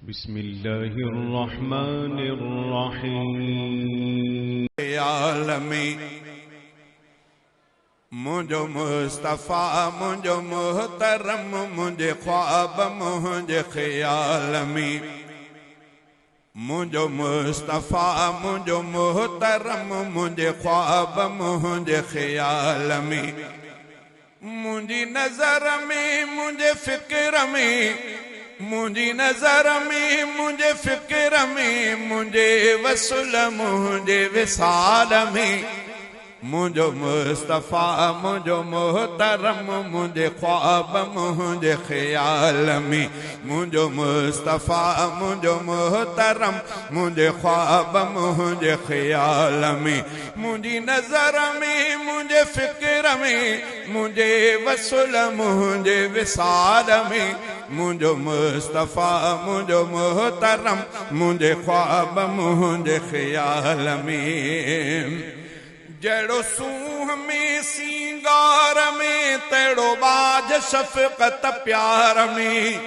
بسم الله الرحمن الرحيم يا عالمي मुंहिंजो मुस्तफ़ा मुंहिंजो मुहतरम मुंहिंजे ख्वाब मुंहिंजे ख़याल में मुंहिंजो मुस्तफ़ा मुंहिंजो मुहतरम मुंहिंजे ख्वाब मुंहिंजे ख़याल में मुंहिंजी नज़र में मुंहिंजे फ़िक्र में मुंहिंजी नज़र में मुंहिंजे फ़िक्र में मुंहिंजे वसुल मुंहिंजे विसाल में मुंहिंजो मुस्तफ़ा मुंहिंजो मुहतरम मुंहिंजे ख्वाब मुंहिंजे ख़याल में मुंहिंजो मुस्तफ़ा मुंहिंजो मुहतरम मुंहिंजे ख्वाब मुंहिंजे ख़याल में मुंहिंजी नज़र में मुंहिंजे फ़िक्र में मुंहिंजे वसुल मुंहिंजे विसाल में मुंहिंजो मुस्तफ़ा मुंहिंजो मुहतरम मुंहिंजे ख्वाब मुंहिंजे ख़याल में जड़ो सूह में सिंगार में तेड़ो बाज शफ़क़त प्यार में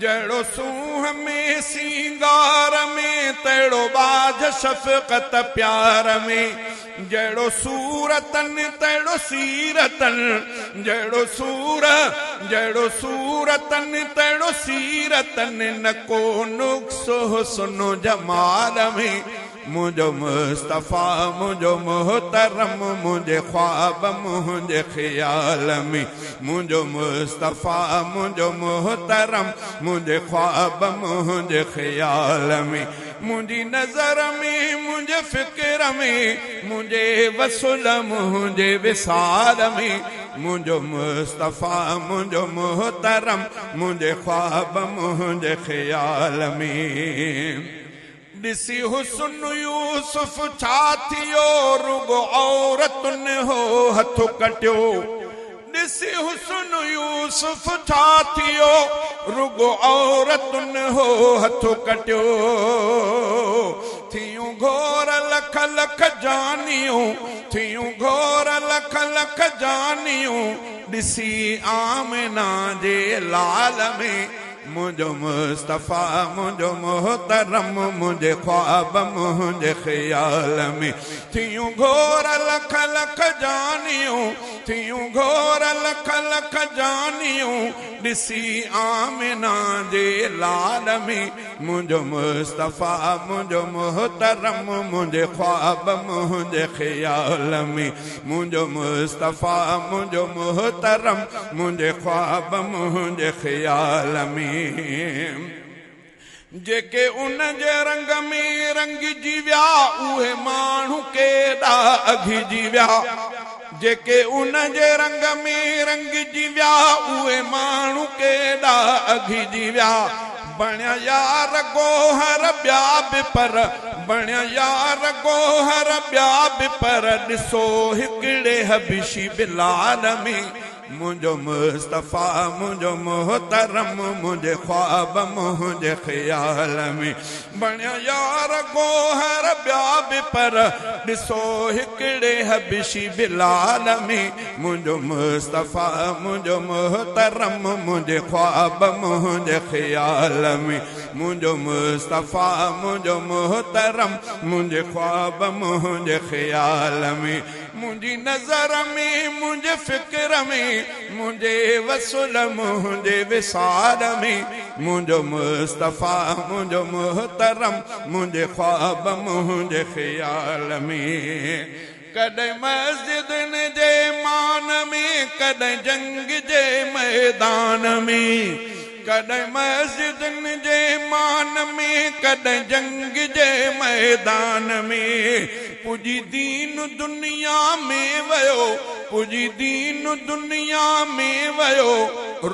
जड़ो सूह में सिंगार में तेड़ो बाज शफ़क़त प्यार में जड़ो सूरतन तेड़ो सीरतन जड़ो सूरतन तेड़ो सीरतन न को नुक्सो हुस्नो जमाल में मुंहिंजो मुस्तफ़ा मुंहिंजो मुहतरम मुंहिंजे ख्वाब मुंहिंजे ख़याल में मुंहिंजो मुस्तफ़ा मुंहिंजो मुहतरम मुंहिंजे ख्वाब मुंहिंजे ख़याल में मुंहिंजी नज़र में मुंहिंजे फ़िक्र में मुंहिंजे वसुल मुंहिंजे विसाल में मुंहिंजो मुस्तफ़ा मुंहिंजो मुहतरम मुंहिंजे ख्वाब मुंहिंजे ख़याल में ॾिसी हुस्न यूसुफ छा थियो रुगो औरतुनि हो हथ कटियो ॾिसी हुस्न यूसुफ छा थियो रुगो औरतुनि हो हथ कटियो थियूं घोर लख लख जानियूं थियूं घोर लख लख जानियूं ॾिसी आमिना जे लाल में मुंहिंजो मुस्तफ़ा मुंहिंजो मुहतरम मुंहिंजे ख्वाब मुंहिंजे ख़याल में थियूं घोर लख लख जानियूं थियूं घोर लख लख जानियूं ॾिसी आमिना जे लाल में मुंहिंजो मुस्तफ़ा मुंहिंजो मुहतरम मुंहिंजे ख्वाब मुंहिंजे ख़याल में मुंहिंजो मुस्तफ़ा मुंहिंजो मुहतरम मुंहिंजे ख्वाब मुंहिंजे ख़याल में जेके उन जे रंग में रंगिजी विया उहे माण्हू केॾा अघिजी विया जेके उन जे रंग में रंगिजी विया उहे माण्हू केॾा अघिजी विया बणिया यार गोहर ॿिया बि पर बणिया यार गोहर ॿिया बि पर ॾिसो हिकिड़े हबीशी बिलाल में मुंहिंजो मुस्तफ़ा मुंहिंजो मुहतरम मुंहिंजे ख्वाब मुंहिंजे ख़याल में बणिया यार गोहर ॿिया बि पर ॾिसो हिकिड़े हबीशी बिलाल में मुंहिंजो मुस्तफ़ा मुंहिंजो मुहतरम मुंहिंजे ख्वाब मुंहिंजे ख़याल में मुंहिंजो मुस्तफ़ा मुंहिंजो मुहतरम मुंहिंजे ख्वाब मुंहिंजे ख़याल में मुंहिंजी नज़र में मुंहिंजे फ़िक्र में मुंहिंजे वसुल मुंहिंजे विसाल में मुंहिंजो मुस्तफ़ा मुंहिंजो मुहतरम मुंहिंजे ख्वाब मुंहिंजे ख़याल में कॾहिं मस्जिदन जे मान में कॾहिं जंग जे मैदान में कॾहिं मस्जिदन जे मान में कॾहिं जंग जे मैदान में पुॼी दीन दुनिया में वियो पुॼी दीन दुनिया में वियो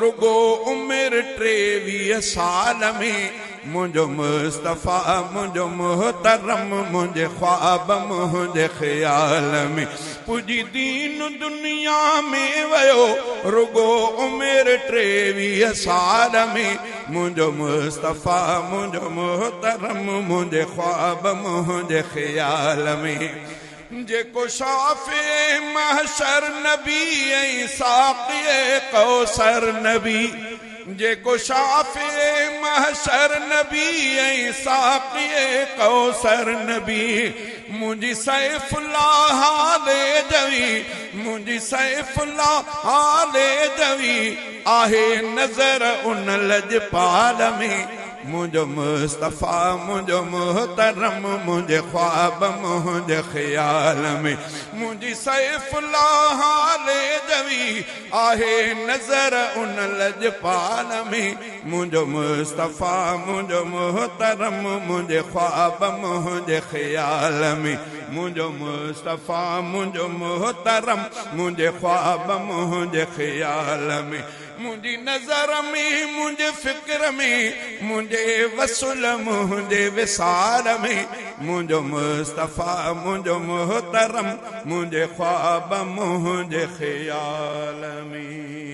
रुगो उमिरि 23 साल में मुंहिंजो मुस्तफ़ा मुंहिंजो मुहतरम मुंहिंजे ख्वाब मुंहिंजे ख़याल में पुॼी दीन दुनिया में वियो रुगो उमिरि 23 साल में मुंहिंजो मुस्तफ़ा मुंहिंजो मुहतरम मुंहिंजे ख्वाब मुंहिंजे ख़याल में जेको शाफ़े महशर नबी ऐं साक़ी कौसर नबी जेको शाफ़े महशर नबी ऐं साक़ी कौसर नबी मुंहिंजी सैफ़ुल्लाह हाले जवी मुंहिंजी सैफ़ुल्लाह हाले जवी आहे नज़र उन लजपाल में मुंहिंजो मुस्तफ़ा मुंहिंजो मुहतरम मुंहिंजे ख्वाब मुंहिंजे ख़्याल में मुंहिंजी सैफ़ुल्लाह हाले जवी आहे नज़र उन लजपाल में मुंहिंजो मुस्तफ़ा मुंहिंजो मुहतरम मुंहिंजे ख्वाब मुंहिंजे ख़्याल में मुंहिंजो मुस्तफ़ा मुंहिंजो मुहतरम मुंहिंजे ख्वाब मुंहिंजे ख़्याल में मुंहिंजी नज़र में मुंहिंजे फ़िक्र में मुंहिंजे वसूल मुंहिंजे विसार में मुंहिंजो मुस्तफ़ा मुंहिंजो मुहतरम मुंहिंजे ख्वाब मुंहिंजे ख़्याल में